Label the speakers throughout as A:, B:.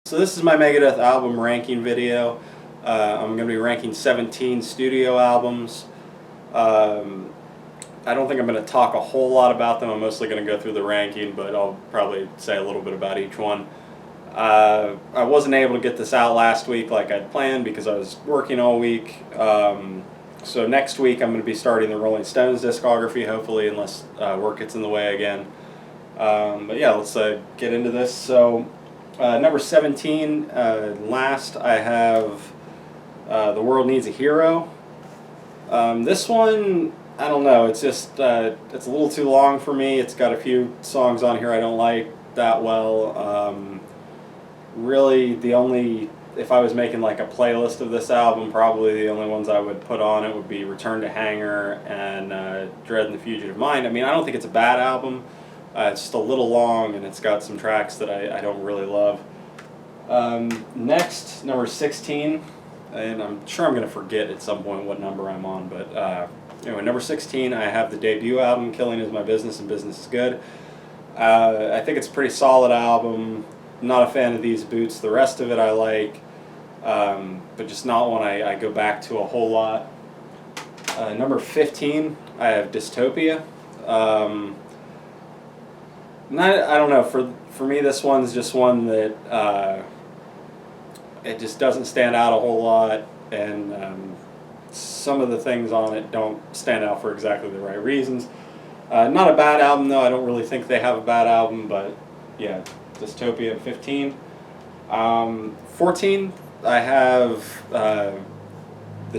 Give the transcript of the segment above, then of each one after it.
A: So this is my Megadeth album ranking video. I'm going to be ranking 17 studio albums. Um, I don't think I'm going to talk a whole lot about them. I'm mostly going to go through the ranking, but I'll probably say a little bit about each one. I wasn't able to get this out last week like I'd planned because I was working all week. So next week I'm going to be starting the Rolling Stones discography, hopefully, unless work gets in the way again. But yeah, let's get into this. So number 17, last I have The World Needs a Hero. This one, I don't know, it's just, it's a little too long for me. It's got a few songs on here I don't like that well. Really, if I was making like a playlist of this album, probably the only ones I would put on it would be Return to Hangar and Dread and the Fugitive Mind. I mean, I don't think it's a bad album. It's just a little long, and it's got some tracks that I don't really love. Next, number 16, and I'm sure I'm going to forget at some point what number I'm on, but anyway, number 16, I have the debut album, Killing Is My Business and Business Is Good. I think it's a pretty solid album. Not a fan of These Boots. The rest of it I like, but just not one I go back to a whole lot. Number 15, I have Dystopia. I don't know, for me this one's just one that it just doesn't stand out a whole lot, and some of the things on it don't stand out for exactly the right reasons. Not a bad album though. I don't really think they have a bad album, but yeah, Dystopia at 15. 14, I have the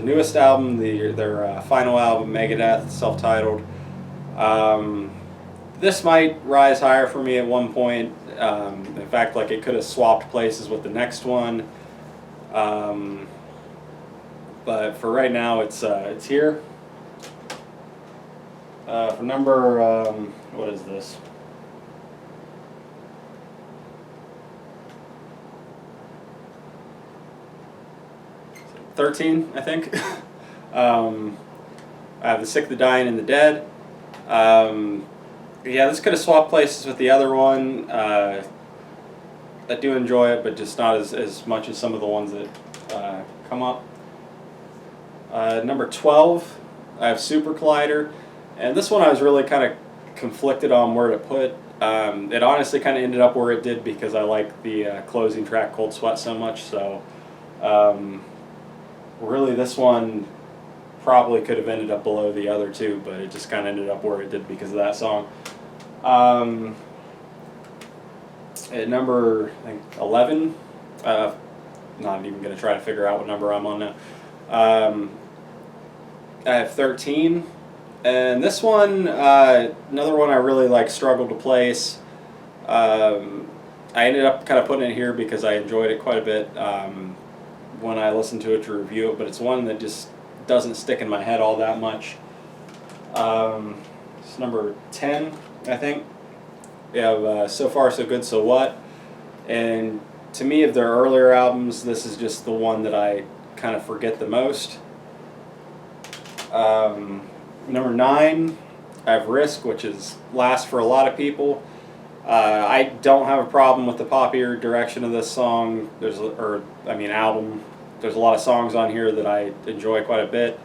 A: newest album, their final album, Megadeth, self-titled. This might rise higher for me at one point. In fact, like it could have swapped places with the next one. But for right now, it's here. For number, what is this? 13, I think. I have The Sick, the Dying, and the Dead. Yeah, this could have swapped places with the other one. I do enjoy it, but just not as much as some of the ones that come up. Number 12, I have Super Collider. And this one I was really kind of conflicted on where to put. It honestly kind of ended up where it did because I like the closing track, Cold Sweat, so much. So really this one probably could have ended up below the other two, but it just kind of ended up where it did because of that song. At number, I think, 11, not even going to try to figure out what number I'm on now. I have 13, and this one, another one I really struggled to place. I ended up kind of putting it here because I enjoyed it quite a bit when I listened to it to review it, but it's one that just doesn't stick in my head all that much. It's number 10, I think. We have So Far So Good So What, and to me, of their earlier albums, this is just the one that I kind of forget the most. Number 9, I have Risk, which is last for a lot of people. I don't have a problem with the poppier direction of this song. Album. There's a lot of songs on here that I enjoy quite a bit.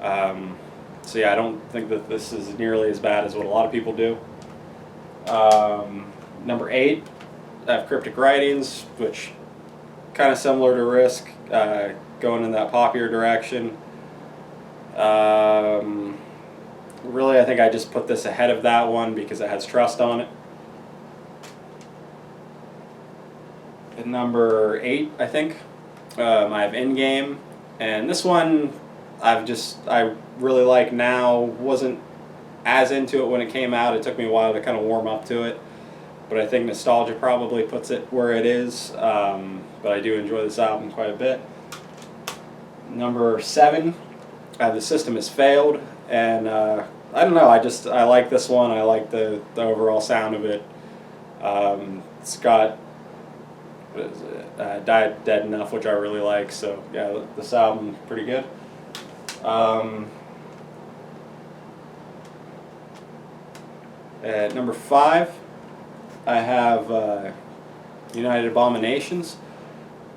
A: So yeah, I don't think that this is nearly as bad as what a lot of people do. Number 8, I have Cryptic Writings, which kind of similar to Risk, going in that poppier direction. Really, I think I just put this ahead of that one because it has Trust on it. At number 8, I think, I have Endgame, and this one I really like now. Wasn't as into it when it came out. It took me a while to kind of warm up to it, but I think nostalgia probably puts it where it is. But I do enjoy this album quite a bit. Number 7, The System Has Failed, and I don't know, I like this one. I like the overall sound of it. It's got, what is it, Died Dead Enough, which I really like, so yeah, this album pretty good. At number 5, I have United Abominations.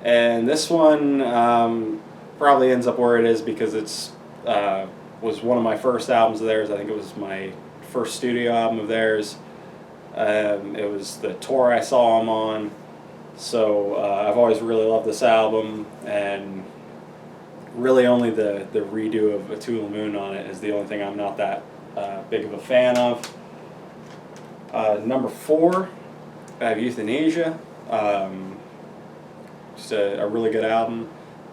A: And this one probably ends up where it is because it's was one of my first albums of theirs. I think it was my first studio album of theirs. It was the tour I saw them on. So I've always really loved this album, and really only the redo of A Tulip Moon on it is the only thing I'm not that big of a fan of. Number 4, I have Euthanasia. Just a really good album,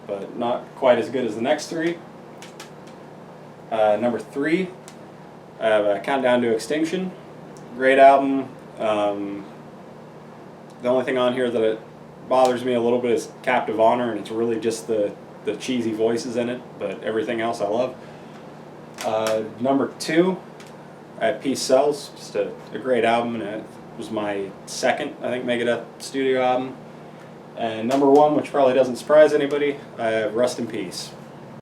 A: but not quite as good as the next 3. Number 3, I have Countdown to Extinction. Great album. The only thing on here that it bothers me a little bit is Captive Honor, and it's really just the cheesy voices in it, but everything else I love. Number 2, I have Peace Sells, just a great album, and it was my second, I think, Megadeth studio album. And number 1, which probably doesn't surprise anybody, I have Rust in Peace.